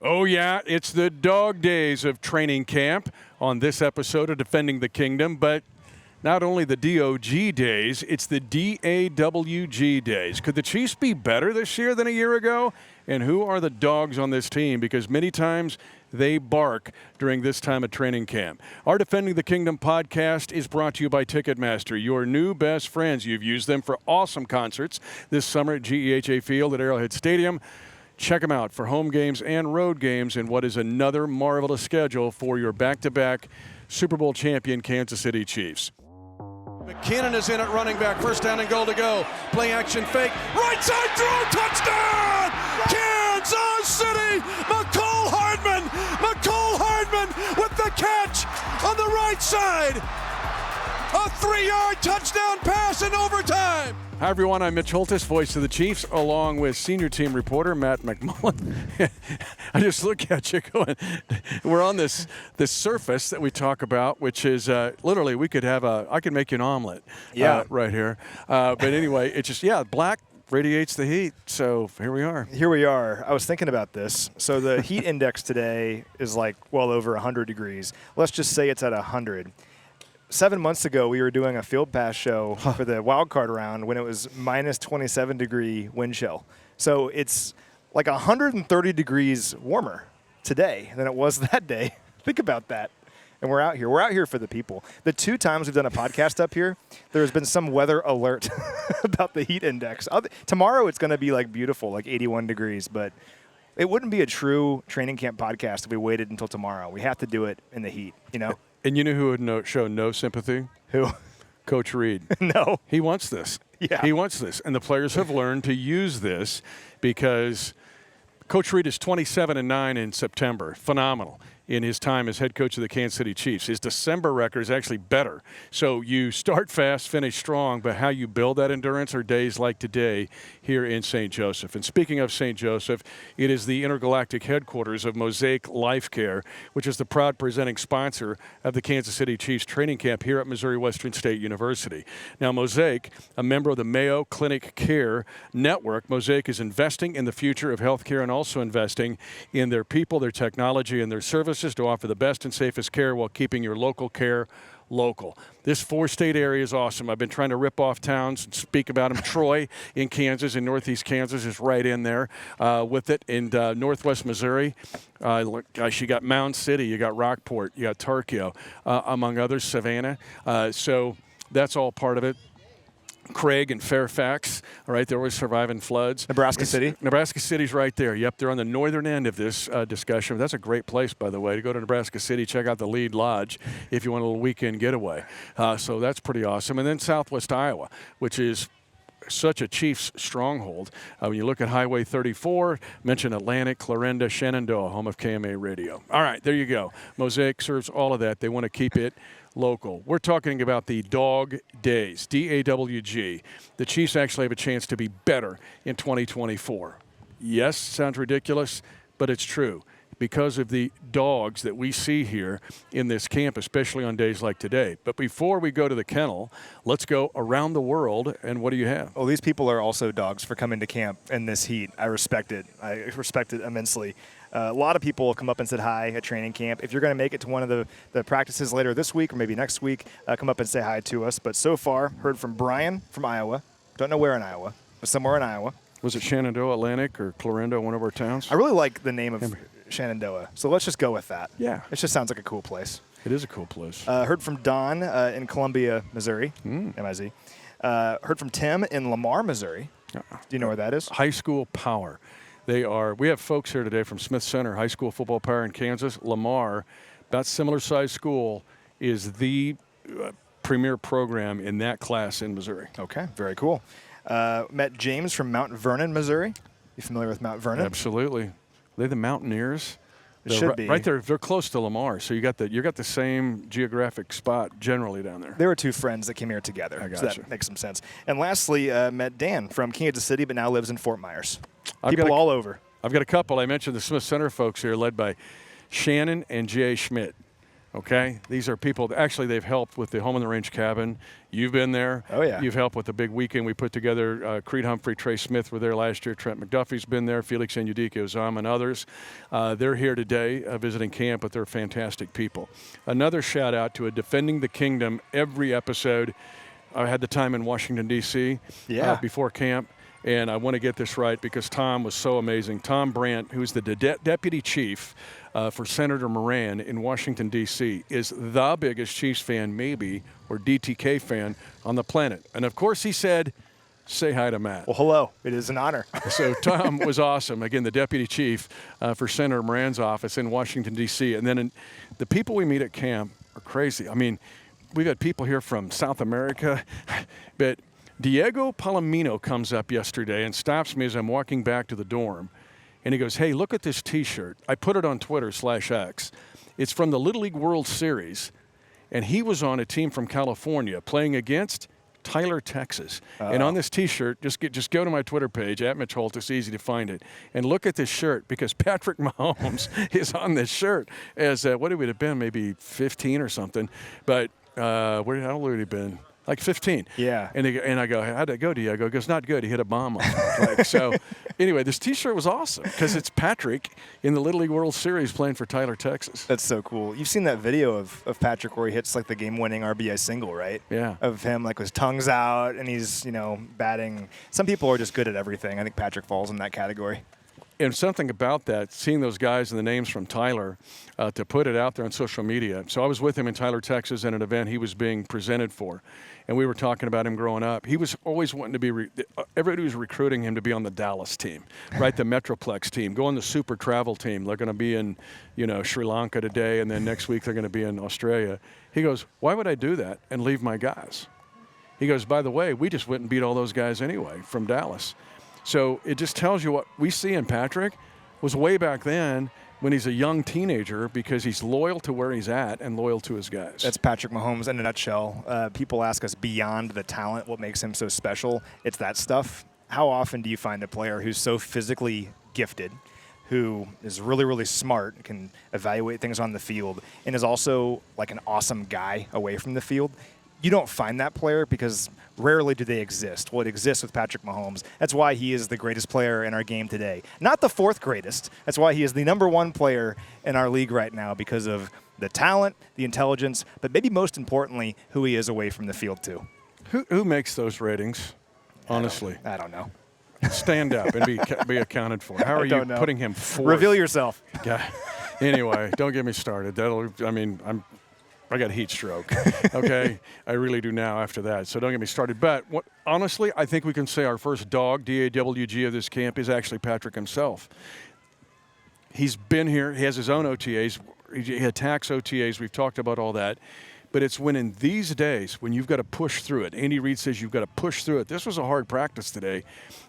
Oh, yeah, it's the dog days of training camp on this episode of Defending the Kingdom, but not only the DOG days, it's the DAWG days. Could the Chiefs be better this year than a year ago? And who are the dogs on this team? Because many times they bark during this time of training camp. Our Defending the Kingdom podcast is brought to you by Ticketmaster, your new best friends. You've used them for awesome concerts this summer at GEHA Field at Arrowhead Stadium. Check them out for home games and road games in what is another marvelous schedule for your back-to-back Super Bowl champion Kansas City Chiefs. McKinnon is in at running back. First down and goal to go. Play action fake. Right side throw. Touchdown! Kansas City! McCole Hardman with the catch on the right side. A 3-yard touchdown pass in overtime. Hi, everyone. I'm Mitch Holthus, voice of the Chiefs, along with senior team reporter Matt McMullen. I just look at you going, we're on this surface that we talk about, which is literally we could have I could make you an omelet right here. But anyway, it's just, black radiates the heat. So here we are. Here we are. I was thinking about this. So the heat index today is like well over 100 degrees. Let's just say it's at 100. 7 months ago, we were doing a field pass show for the wild card round when it was minus 27 degree wind chill. So it's like 130 degrees warmer today than it was that day. Think about that. And we're out here. We're out here for the people. The 2 times we've done a podcast up here, there's been some weather alert about the heat index. Tomorrow it's going to be like beautiful, like 81 degrees, but it wouldn't be a true training camp podcast if we waited until tomorrow. We have to do it in the heat, you know? And you know who would show no sympathy? Who? Coach Reed. No. He wants this. Yeah. He wants this. And the players have learned to use this because Coach Reed is 27-9 in September. Phenomenal in his time as head coach of the Kansas City Chiefs. His December record is actually better. So you start fast, finish strong, but how you build that endurance are days like today here in St. Joseph. And speaking of St. Joseph, it is the intergalactic headquarters of Mosaic Life Care, which is the proud presenting sponsor of the Kansas City Chiefs training camp here at Missouri Western State University. Now, Mosaic, a member of the Mayo Clinic Care Network, Mosaic is investing in the future of healthcare and also investing in their people, their technology, and their services to offer the best and safest care while keeping your local care local. This 4-state area is awesome. I've been trying to rip off towns and speak about them. Troy in Kansas, in northeast Kansas, is right in there with it. In northwest Missouri, you got Mound City, you got Rockport, you got Tarkio, among others, Savannah. So that's all part of it. Craig and Fairfax, all right, they're always surviving floods. Nebraska City? Nebraska City's right there. Yep, they're on the northern end of this discussion. That's a great place, by the way, to go to Nebraska City, check out the Lead Lodge if you want a little weekend getaway. So that's pretty awesome. And then southwest Iowa, which is such a Chiefs stronghold. When you look at Highway 34, mention Atlantic, Clarinda, Shenandoah, home of KMA Radio. All right, there you go. Mosaic serves all of that. They want to keep it local. We're talking about the Dawg days, DAWG. The Chiefs actually have a chance to be better in 2024. Yes, sounds ridiculous, but it's true. Because of the dogs that we see here in this camp, especially on days like today. But before we go to the kennel, let's go around the world, and what do you have? Well, these people are also dogs for coming to camp in this heat. I respect it. I respect it immensely. A lot of people come up and said hi at training camp. If you're going to make it to one of the practices later this week or maybe next week, come up and say hi to us. But so far, heard from Brian from Iowa. Don't know where in Iowa, but somewhere in Iowa. Was it Shenandoah, Atlantic, or Clarinda, one of our towns? I really like the name of Shenandoah, so let's just go with that. Yeah. It just sounds like a cool place. It is a cool place. Heard from Don in Columbia, Missouri, MIZ. Heard from Tim in Lamar, Missouri. Do you know where that is? High School Power. We have folks here today from Smith Center, High School Football Power in Kansas. Lamar, about similar sized school, is the premier program in that class in Missouri. Okay, very cool. Met James from Mount Vernon, Missouri. You familiar with Mount Vernon? Absolutely. Are they the Mountaineers? It should be. Right there. They're close to Lamar, so you got the same geographic spot generally down there. There were 2 friends that came here together, I got so you. that makes some sense. And lastly, met Dan from Kansas City, but now lives in Fort Myers. I've People all over. I've got a couple. I mentioned the Smith Center folks here, led by Shannon and Jay Schmidt. Okay, these are people. Actually, they've helped with the Home on the Range cabin. You've been there. Oh yeah. You've helped with the big weekend we put together. Creed Humphrey, Trey Smith were there last year. Trent McDuffie's been there. Felix and Yudika Ozam and others. They're here today visiting camp, but they're fantastic people. Another shout out to a Defending the Kingdom every episode. I had the time in Washington D.C. Before camp. And I want to get this right because Tom was so amazing. Tom Brandt, who's the deputy chief for Senator Moran in Washington, D.C., is the biggest Chiefs fan maybe, or DTK fan on the planet. And, of course, he said, say hi to Matt. Well, hello. It is an honor. So Tom was awesome. Again, the deputy chief for Senator Moran's office in Washington, D.C. And then the people we meet at camp are crazy. I mean, we've had people here from South America, but Diego Palomino comes up yesterday and stops me as I'm walking back to the dorm. And he goes, hey, look at this T-shirt. I put it on Twitter/X. It's from the Little League World Series. And he was on a team from California playing against Tyler, Texas. And on this T-shirt, just go to my Twitter page, at Mitch Holthus, easy to find it. And look at this shirt because Patrick Mahomes is on this shirt as, what would it have been, maybe 15 or something. But how old would he have been? Like 15. Yeah. And I go, how'd it go, Diego? He goes, not good. He hit a bomb off it. So anyway, this T-shirt was awesome because it's Patrick in the Little League World Series playing for Tyler, Texas. That's so cool. You've seen that video of Patrick where he hits like the game-winning RBI single, right? Yeah. Of him like with his tongue's out and he's, batting. Some people are just good at everything. I think Patrick falls in that category. And something about that, seeing those guys and the names from Tyler, to put it out there on social media. So I was with him in Tyler, Texas at an event he was being presented for. And we were talking about him growing up. He was always wanting to be, everybody was recruiting him to be on the Dallas team, right? The Metroplex team, go on the super travel team. They're going to be in, Sri Lanka today, and then next week they're going to be in Australia. He goes, why would I do that and leave my guys? He goes, by the way, we just went and beat all those guys anyway from Dallas. So it just tells you what we see in Patrick was way back then when he's a young teenager because he's loyal to where he's at and loyal to his guys. That's Patrick Mahomes in a nutshell. People ask us beyond the talent, what makes him so special. It's that stuff. How often do you find a player who's so physically gifted, who is really, really smart, can evaluate things on the field, and is also like an awesome guy away from the field? You don't find that player because rarely do they exist. Well, it exists with Patrick Mahomes. That's why he is the greatest player in our game today. Not the fourth greatest. That's why he is the #1 player in our league right now because of the talent, the intelligence, but maybe most importantly, who he is away from the field too. Who makes those ratings, honestly? I don't know. Stand up and be accounted for. How are you putting him forth? Reveal yourself. Yeah. Anyway, don't get me started. I got heat stroke, okay? I really do now after that, so don't get me started. But honestly, I think we can say our first dog, D-A-W-G, of this camp is actually Patrick himself. He's been here. He has his own OTAs. He attacks OTAs. We've talked about all that. But it's when in these days when you've got to push through it. Andy Reid says you've got to push through it. This was a hard practice today,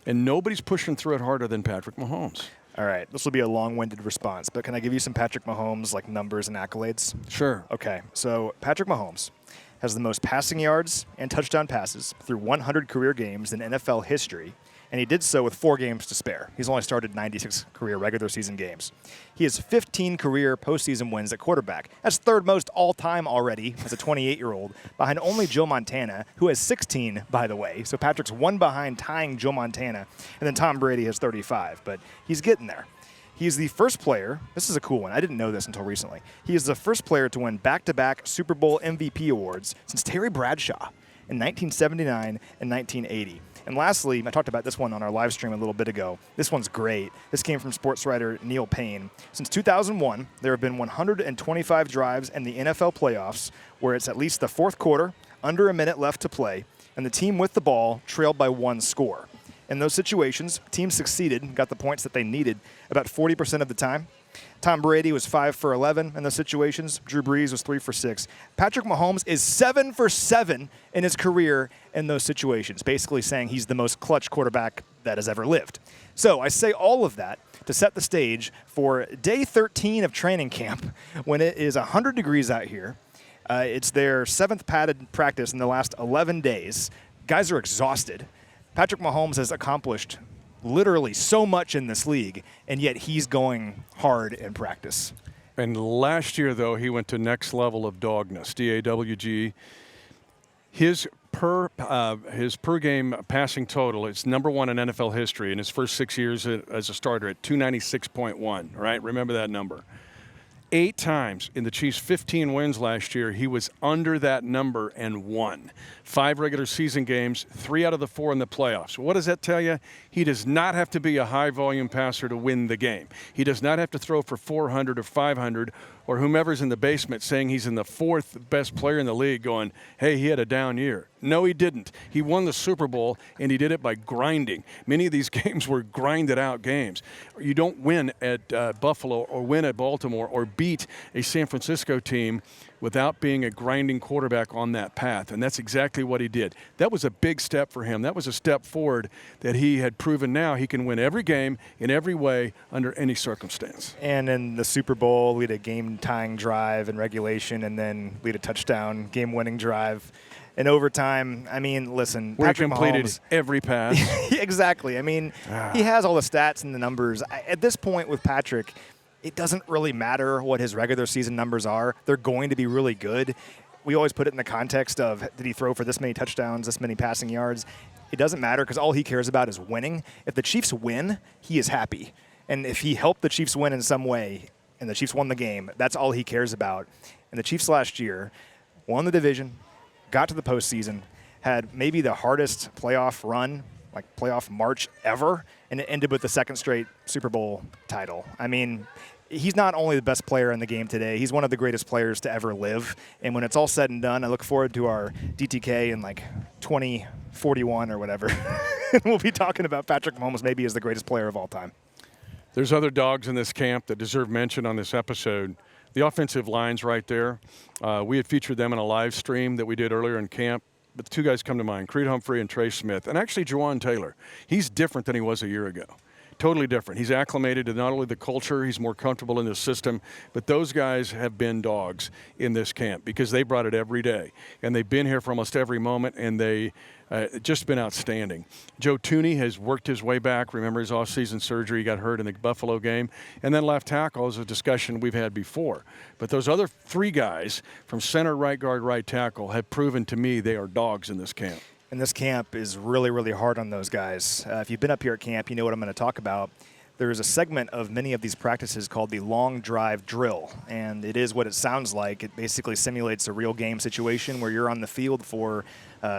and nobody's pushing through it harder than Patrick Mahomes. All right, this will be a long-winded response, but can I give you some Patrick Mahomes like numbers and accolades? Sure. Okay, so Patrick Mahomes has the most passing yards and touchdown passes through 100 career games in NFL history, and he did so with 4 games to spare. He's only started 96 career regular season games. He has 15 career postseason wins at quarterback. That's third most all-time already as a 28-year-old, behind only Joe Montana, who has 16, by the way. So Patrick's one behind tying Joe Montana, and then Tom Brady has 35, but he's getting there. He's the first player, this is a cool one, I didn't know this until recently. He is the first player to win back-to-back Super Bowl MVP awards since Terry Bradshaw in 1979 and 1980. And lastly, I talked about this one on our live stream a little bit ago. This one's great. This came from sports writer Neil Payne. Since 2001, there have been 125 drives in the NFL playoffs where it's at least the fourth quarter, under a minute left to play, and the team with the ball trailed by 1 score. In those situations, teams succeeded and got the points that they needed about 40% of the time. Tom Brady was 5 for 11 in those situations. Drew Brees was 3 for 6. Patrick Mahomes is 7 for 7 in his career in those situations, basically saying he's the most clutch quarterback that has ever lived. So I say all of that to set the stage for day 13 of training camp when it is 100 degrees out here. It's their 7th padded practice in the last 11 days. Guys are exhausted. Patrick Mahomes has accomplished literally so much in this league, and yet he's going hard in practice. And last year, though, he went to next level of dogness, D-A-W-G. His per game passing total is number one in NFL history in his first 6 years as a starter at 296.1, right? Remember that number. 8 times in the Chiefs' 15 wins last year, he was under that number and won. 5 regular season games, 3 out of the 4 in the playoffs. What does that tell you? He does not have to be a high-volume passer to win the game. He does not have to throw for 400 or 500 or whomever's in the basement saying he's in the 4th best player in the league going, hey, he had a down year. No, he didn't. He won the Super Bowl, and he did it by grinding. Many of these games were grinded-out games. You don't win at Buffalo or win at Baltimore or beat a San Francisco team without being a grinding quarterback on that path, and that's exactly what he did. That was a big step for him. That was a step forward that he had proven now he can win every game in every way under any circumstance. And in the Super Bowl, lead a game-tying drive in regulation and then lead a touchdown, game-winning drive. In overtime, I mean, listen, Where Patrick he completed Mahomes, every pass. Exactly. I mean, he has all the stats and the numbers. At this point with Patrick, it doesn't really matter what his regular season numbers are. They're going to be really good. We always put it in the context of, did he throw for this many touchdowns, this many passing yards? It doesn't matter because all he cares about is winning. If the Chiefs win, he is happy. And if he helped the Chiefs win in some way and the Chiefs won the game, that's all he cares about. And the Chiefs last year won the division, got to the postseason, had maybe the hardest playoff run, like playoff march ever, and it ended with the 2nd straight Super Bowl title. I mean, he's not only the best player in the game today, he's one of the greatest players to ever live. And when it's all said and done, I look forward to our DTK in like 2041 or whatever. We'll be talking about Patrick Mahomes maybe as the greatest player of all time. There's other dogs in this camp that deserve mention on this episode. The offensive line's right there. We had featured them in a live stream that we did earlier in camp. But the 2 guys come to mind, Creed Humphrey and Trey Smith. And actually, Juwan Taylor. He's different than he was a year ago. Totally different. He's acclimated to not only the culture, he's more comfortable in the system, but those guys have been dogs in this camp because they brought it every day. And they've been here for almost every moment, and they just been outstanding. Joe Tooney has worked his way back. Remember his off-season surgery. He got hurt in the Buffalo game. And then left tackle is a discussion we've had before. But those other 3 guys from center, right guard, right tackle have proven to me they are dogs in this camp. And this camp is really, really hard on those guys. If you've been up here at camp, you know what I'm going to talk about. There is a segment of many of these practices called the long drive drill, and it is what it sounds like. It basically simulates a real game situation where you're on the field for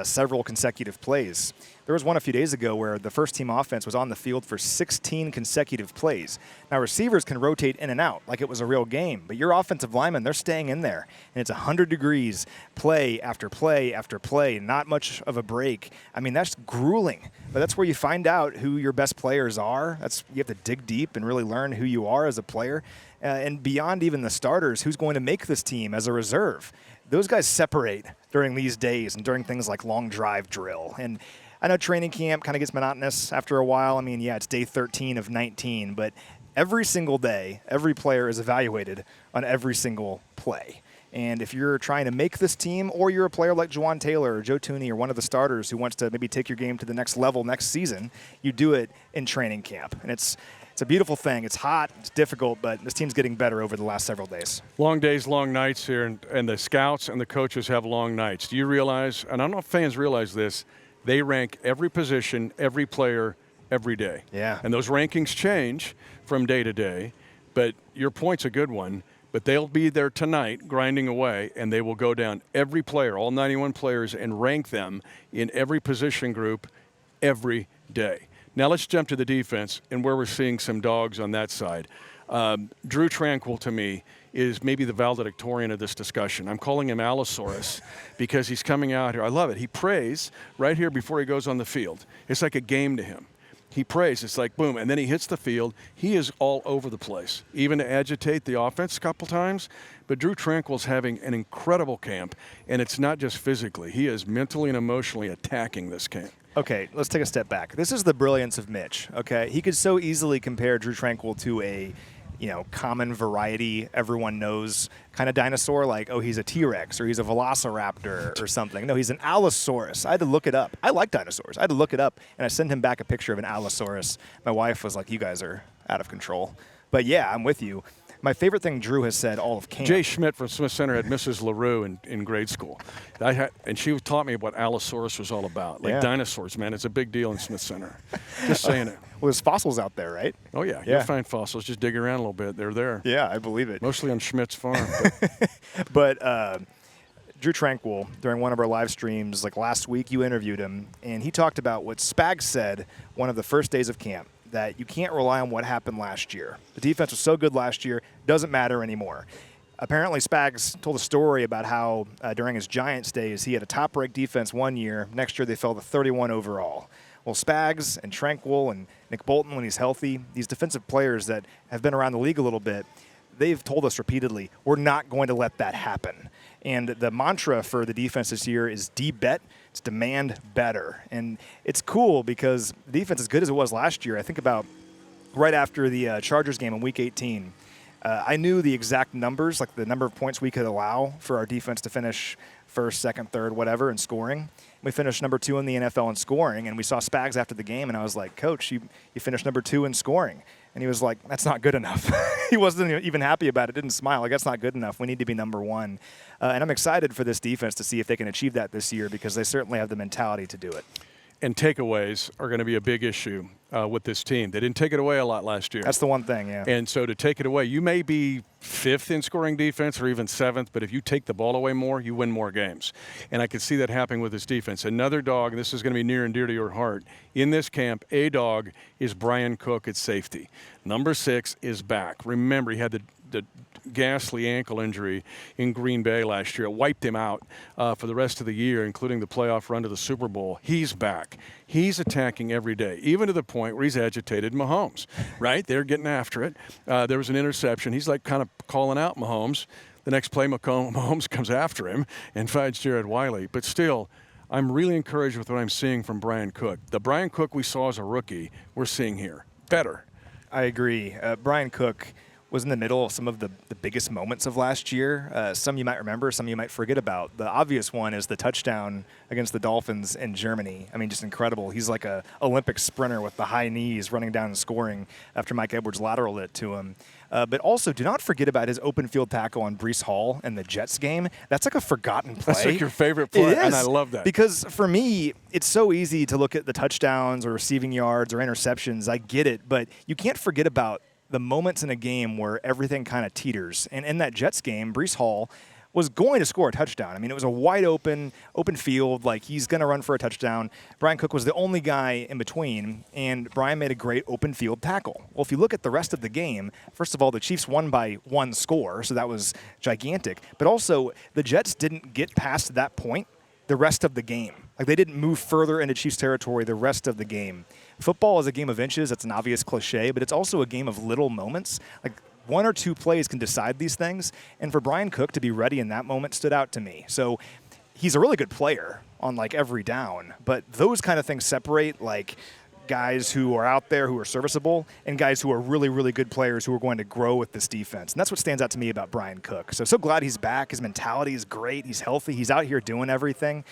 several consecutive plays. There was one a few days ago where the first team offense was on the field for 16 consecutive plays. Now, receivers can rotate in and out like it was a real game, but your offensive linemen, they're staying in there. And it's 100 degrees, play after play after play, not much of a break. I mean, that's grueling, but that's where you find out who your best players are. You have to dig deep and really learn who you are as a player. And beyond even the starters, who's going to make this team as a reserve? Those guys separate during these days and during things like long drive drill. And I know training camp kind of gets monotonous after a while. I mean, yeah, it's day 13 of 19, but every single day, every player is evaluated on every single play. And if you're trying to make this team, or you're a player like Juwan Taylor or Joe Tooney or one of the starters who wants to maybe take your game to the next level next season, you do it in training camp. And it's a beautiful thing. It's hot, it's difficult, but this team's getting better over the last several days. Long days, long nights here, and the scouts and the coaches have long nights. Do you realize, and I don't know if fans realize this, they rank every position, every player, every day. Yeah. And those rankings change from day to day, but your point's a good one. But they'll be there tonight grinding away, and they will go down every player, all 91 players, and rank them in every position group every day. Now let's jump to the defense and where we're seeing some dogs on that side. Drew Tranquill, to me, is maybe the valedictorian of this discussion. I'm calling him Allosaurus because he's coming out here. I love it. He prays right here before he goes on the field. It's like a game to him. He prays. It's like, boom, and then he hits the field. He is all over the place, even to agitate the offense a couple times. But Drew Tranquill's having an incredible camp, and it's not just physically. He is mentally and emotionally attacking this camp. Okay, let's take a step back. This is the brilliance of Mitch, okay? He could so easily compare Drew Tranquill to a common variety, everyone knows kind of dinosaur, like, oh, he's a T-Rex or he's a Velociraptor or something. No, he's an Allosaurus. I had to look it up. I like dinosaurs. I had to look it up, and I sent him back a picture of an Allosaurus. My wife was like, you guys are out of control. But yeah, I'm with you. My favorite thing Drew has said all of camp. Jay Schmidt from Smith Center had Mrs. LaRue in grade school. And she taught me what Allosaurus was all about. Like dinosaurs, man. It's a big deal in Smith Center. Just saying it. Well, there's fossils out there, right? Oh, yeah. You'll find fossils. Just dig around a little bit. They're there. Yeah, I believe it. Mostly on Schmidt's farm. But Drew Tranquil, during one of our live streams, like last week, you interviewed him, and he talked about what Spags said one of the first days of camp, that you can't rely on what happened last year. The defense was so good last year, doesn't matter anymore. Apparently, Spags told a story about how during his Giants days, he had a top-ranked defense one year. Next year, they fell to 31 overall. Well, Spags and Tranquil and Nick Bolton, when he's healthy, these defensive players that have been around the league a little bit, they've told us repeatedly, we're not going to let that happen. And the mantra for the defense this year is D-bet. It's demand better. And it's cool because the defense, as good as it was last year, I think about right after the Chargers game in Week 18, I knew the exact numbers, like the number of points we could allow for our defense to finish first, second, third, whatever, in scoring. We finished number 2 in the NFL in scoring, and we saw Spags after the game, and I was like, Coach, you finished number 2 in scoring. And he was like, that's not good enough. He wasn't even happy about it, didn't smile. Like, that's not good enough. We need to be number 1. And I'm excited for this defense to see if they can achieve that this year because they certainly have the mentality to do it. And takeaways are going to be a big issue with this team. They didn't take it away a lot last year. That's the one thing, yeah. And so to take it away, you may be 5th in scoring defense or even 7th, but if you take the ball away more, you win more games. And I could see that happening with this defense. Another dog, and this is going to be near and dear to your heart, in this camp, a dog is Brian Cook at safety. Number 6 is back. Remember, he had the ghastly ankle injury in Green Bay last year. It wiped him out for the rest of the year, including the playoff run to the Super Bowl. He's back. He's attacking every day, even to the point where he's agitated Mahomes, right? They're getting after it. There was an interception. He's like kind of calling out Mahomes. The next play, Mahomes comes after him and finds Jared Wiley. But still, I'm really encouraged with what I'm seeing from Brian Cook. The Brian Cook we saw as a rookie, we're seeing here. Better. I agree. Brian Cook was in the middle of some of the biggest moments of last year. Some you might remember, some you might forget about. The obvious one is the touchdown against the Dolphins in Germany. I mean, just incredible. He's like a Olympic sprinter with the high knees running down and scoring after Mike Edwards lateraled it to him. But also, do not forget about his open field tackle on Breece Hall in the Jets game. That's like a forgotten play. That's like your favorite play, and I love that. Because for me, it's so easy to look at the touchdowns or receiving yards or interceptions. I get it, but you can't forget about the moments in a game where everything kind of teeters. And in that Jets game, Breece Hall was going to score a touchdown. I mean, it was a wide open field. Like, he's going to run for a touchdown. Brian Cook was the only guy in between, and Brian made a great open field tackle. Well, if you look at the rest of the game, first of all, the Chiefs won by 1 score, so that was gigantic. But also, the Jets didn't get past that point the rest of the game. Like, they didn't move further into Chiefs territory the rest of the game. Football is a game of inches. That's an obvious cliche, but it's also a game of little moments. Like, 1 or 2 plays can decide these things, and for Brian Cook to be ready in that moment stood out to me. So he's a really good player on, like, every down, but those kind of things separate, like, guys who are out there who are serviceable and guys who are really, really good players who are going to grow with this defense. And that's what stands out to me about Brian Cook. So glad he's back. His mentality is great. He's healthy. He's out here doing everything.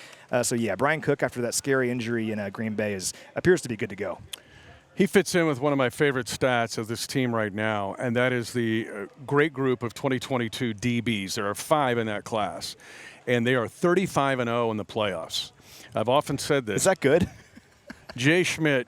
Brian Cook, after that scary injury in Green Bay, appears to be good to go. He fits in with one of my favorite stats of this team right now, and that is the great group of 2022 DBs. There are 5 in that class, and they are 35-0 in the playoffs. I've often said this. Is that good? Jay Schmidt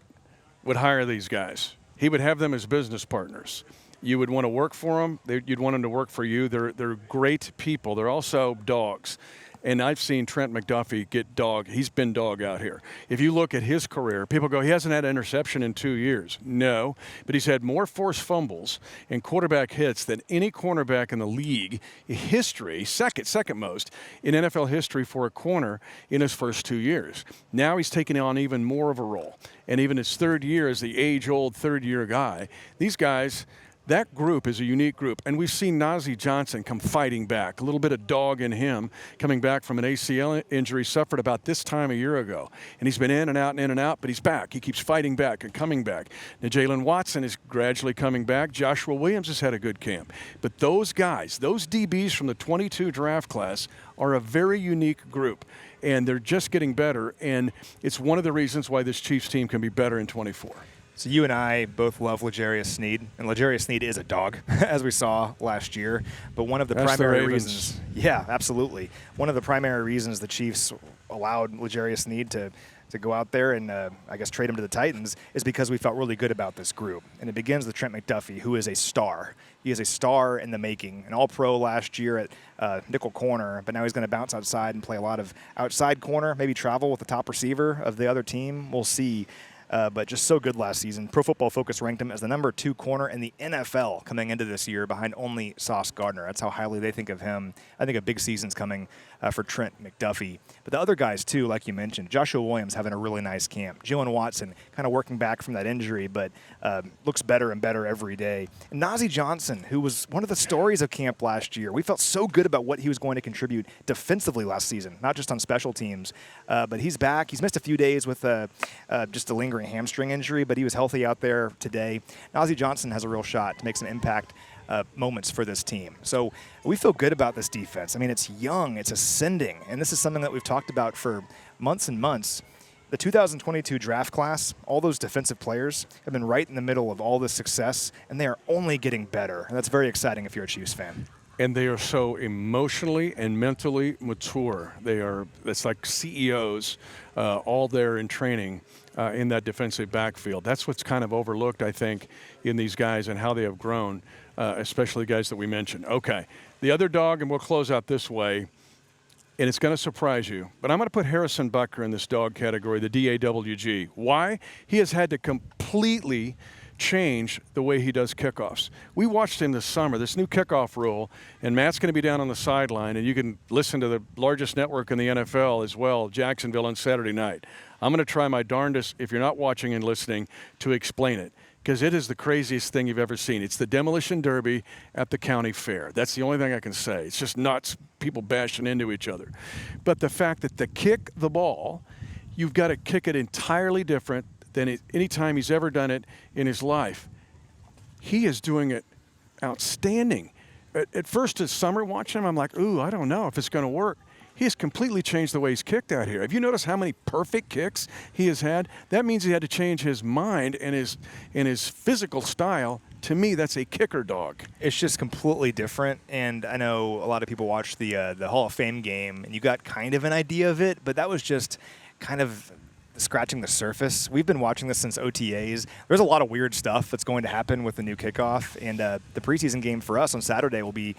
would hire these guys. He would have them as business partners. You would want to work for them. You'd want them to work for you. They're great people. They're also dogs. And I've seen Trent McDuffie get dog. He's been dog out here. If you look at his career, people go, he hasn't had an interception in 2 years. No, but he's had more forced fumbles and quarterback hits than any cornerback in the league history, second most in NFL history for a corner in his first 2 years. Now he's taking on even more of a role. And even his 3rd year as the age-old third-year guy, these guys, that group is a unique group, and we've seen Najee Johnson come fighting back. A little bit of dog in him, coming back from an ACL injury suffered about this time a year ago. And he's been in and out, but he's back. He keeps fighting back and coming back. Now, Jalen Watson is gradually coming back. Joshua Williams has had a good camp. But those guys, those DBs from the 22 draft class, are a very unique group. And they're just getting better, and it's one of the reasons why this Chiefs team can be better in 24. So you and I both love L'Jarius Sneed, and L'Jarius Sneed is a dog, as we saw last year. But one of the primary reasons, yeah, absolutely, one of the primary reasons the Chiefs allowed L'Jarius Sneed to go out there and, I guess, trade him to the Titans is because we felt really good about this group. And it begins with Trent McDuffie, who is a star. He is a star in the making, an all-pro last year at nickel corner, but now he's going to bounce outside and play a lot of outside corner, maybe travel with the top receiver of the other team. We'll see. But just so good last season. Pro Football Focus ranked him as the number 2 corner in the NFL coming into this year behind only Sauce Gardner. That's how highly they think of him. I think a big season's coming for Trent McDuffie. But the other guys, too, like you mentioned, Joshua Williams having a really nice camp. Jalen Watson kind of working back from that injury, but looks better and better every day. And Najee Johnson, who was one of the stories of camp last year. We felt so good about what he was going to contribute defensively last season, not just on special teams. But he's back. He's missed a few days with just a lingering hamstring injury, but he was healthy out there today. Najee Johnson has a real shot to make some impact moments for this team. So we feel good about this defense. I mean, it's young, it's ascending, and this is something that we've talked about for months and months. The 2022 draft class, all those defensive players have been right in the middle of all this success, and they are only getting better. And that's very exciting if you're a Chiefs fan. And they are so emotionally and mentally mature. It's like CEOs all there in training in that defensive backfield. That's what's kind of overlooked, I think, in these guys and how they have grown, especially guys that we mentioned. Okay, the other dog, and we'll close out this way, and it's going to surprise you, but I'm going to put Harrison Butker in this dog category, the DAWG. Why? He has had to completely change the way he does kickoffs. We watched him this summer, this new kickoff rule, and Matt's going to be down on the sideline, and you can listen to the largest network in the NFL as well, Jacksonville, on Saturday night. I'm going to try my darndest, if you're not watching and listening, to explain it, because it is the craziest thing you've ever seen. It's the demolition derby at the county fair. That's the only thing I can say. It's just nuts, people bashing into each other. But the fact that to kick the ball, you've got to kick it entirely different than any time he's ever done it in his life. He is doing it outstanding. At first this summer, watching him, I'm like, ooh, I don't know if it's going to work. He has completely changed the way he's kicked out here. Have you noticed how many perfect kicks he has had? That means he had to change his mind and his physical style. To me, that's a kicker dog. It's just completely different, and I know a lot of people watched the Hall of Fame game, and you got kind of an idea of it, but that was just kind of scratching the surface. We've been watching this since OTAs. There's a lot of weird stuff that's going to happen with the new kickoff, and the preseason game for us on Saturday will be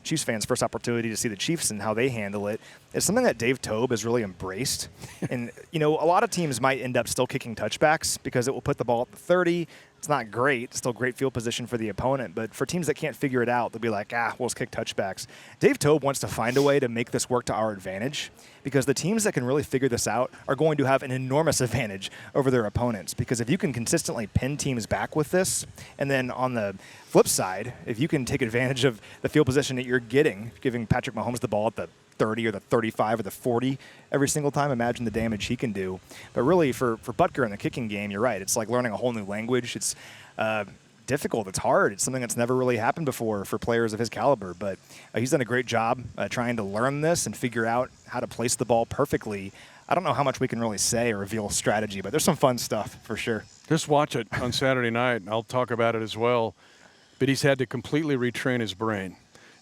Chiefs fans' first opportunity to see the Chiefs and how they handle it. It's something that Dave Tobe has really embraced. And, you know, a lot of teams might end up still kicking touchbacks because it will put the ball at the 30. It's not great. It's still great field position for the opponent. But for teams that can't figure it out, they'll be like, we'll just kick touchbacks. Dave Tobe wants to find a way to make this work to our advantage, because the teams that can really figure this out are going to have an enormous advantage over their opponents. Because if you can consistently pin teams back with this, and then on the flip side, if you can take advantage of the field position that you're giving Patrick Mahomes the ball at the 30 or the 35 or the 40 every single time, imagine the damage he can do. But really, for Butker in the kicking game, you're right. It's like learning a whole new language. It's difficult. It's hard. It's something that's never really happened before for players of his caliber. But he's done a great job trying to learn this and figure out how to place the ball perfectly. I don't know how much we can really say or reveal strategy, but there's some fun stuff for sure. Just watch it on Saturday night, and I'll talk about it as well. But he's had to completely retrain his brain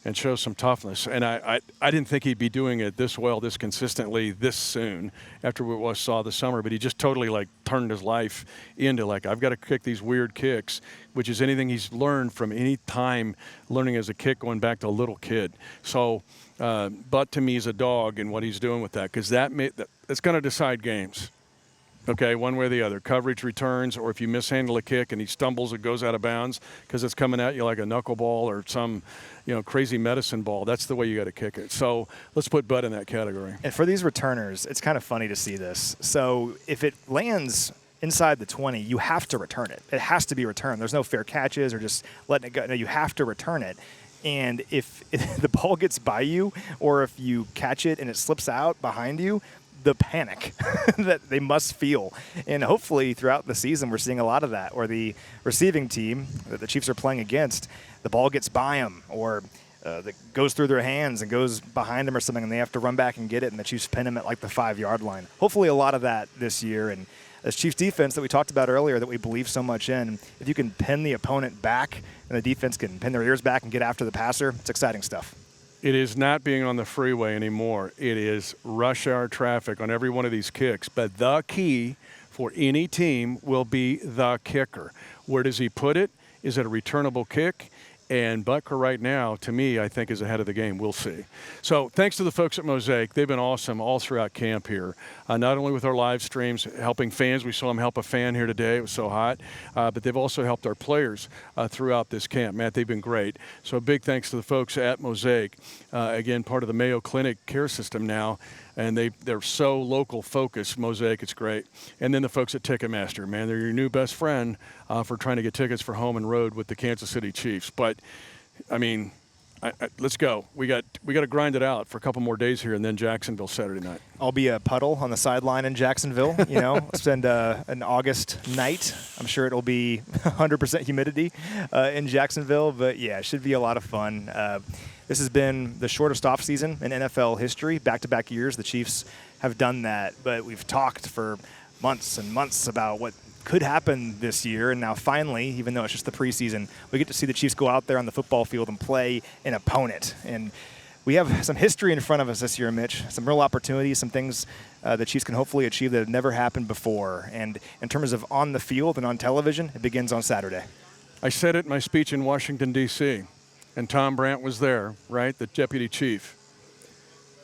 and show some toughness. And I didn't think he'd be doing it this well, this consistently, this soon after we saw the summer. But he just totally turned his life into I've got to kick these weird kicks, which is anything he's learned from any time learning as a kick going back to a little kid. So, but to me, is a dog in what he's doing with that, because that's going to decide games. Okay, one way or the other. Coverage returns, or if you mishandle a kick and he stumbles, it goes out of bounds because it's coming at you like a knuckleball or some, crazy medicine ball. That's the way you got to kick it. So let's put Bud in that category. And for these returners, it's kind of funny to see this. So if it lands inside the 20, you have to return it. It has to be returned. There's no fair catches or just letting it go. No, you have to return it. And if the ball gets by you, or if you catch it and it slips out behind you, the panic that they must feel. And hopefully throughout the season, we're seeing a lot of that, where the receiving team that the Chiefs are playing against, the ball gets by them, or that goes through their hands and goes behind them or something, and they have to run back and get it, and the Chiefs pin them at the 5-yard line. Hopefully a lot of that this year. And this Chiefs defense that we talked about earlier that we believe so much in, if you can pin the opponent back and the defense can pin their ears back and get after the passer, it's exciting stuff. It is not being on the freeway anymore. It is rush hour traffic on every one of these kicks. But the key for any team will be the kicker. Where does he put it? Is it a returnable kick? And Butker right now, to me, I think is ahead of the game. We'll see. So thanks to the folks at Mosaic. They've been awesome all throughout camp here, not only with our live streams, helping fans. We saw them help a fan here today. It was so hot. But they've also helped our players throughout this camp. Matt, they've been great. So big thanks to the folks at Mosaic. Again, part of the Mayo Clinic care system now. And they're so local focused, Mosaic, it's great. And then the folks at Ticketmaster, man, they're your new best friend for trying to get tickets for home and road with the Kansas City Chiefs. But, I mean, let's go. We got to grind it out for a couple more days here, and then Jacksonville Saturday night. I'll be a puddle on the sideline in Jacksonville, spend an August night. I'm sure it'll be 100% humidity in Jacksonville, but yeah, it should be a lot of fun. This has been the shortest offseason in NFL history. Back-to-back years, the Chiefs have done that, but we've talked for months and months about what could happen this year, and now finally, even though it's just the preseason, we get to see the Chiefs go out there on the football field and play an opponent. And we have some history in front of us this year, Mitch, some real opportunities, some things the Chiefs can hopefully achieve that have never happened before. And in terms of on the field and on television, it begins on Saturday. I said it in my speech in Washington, D.C., and Tom Brandt was there, right, the deputy chief.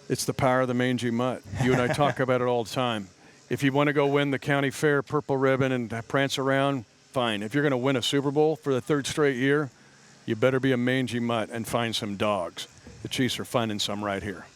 It's the power of the mangy mutt. You and I talk about it all the time. If you want to go win the county fair purple ribbon and prance around, fine. If you're going to win a Super Bowl for the third straight year, you better be a mangy mutt and find some dogs. The Chiefs are finding some right here.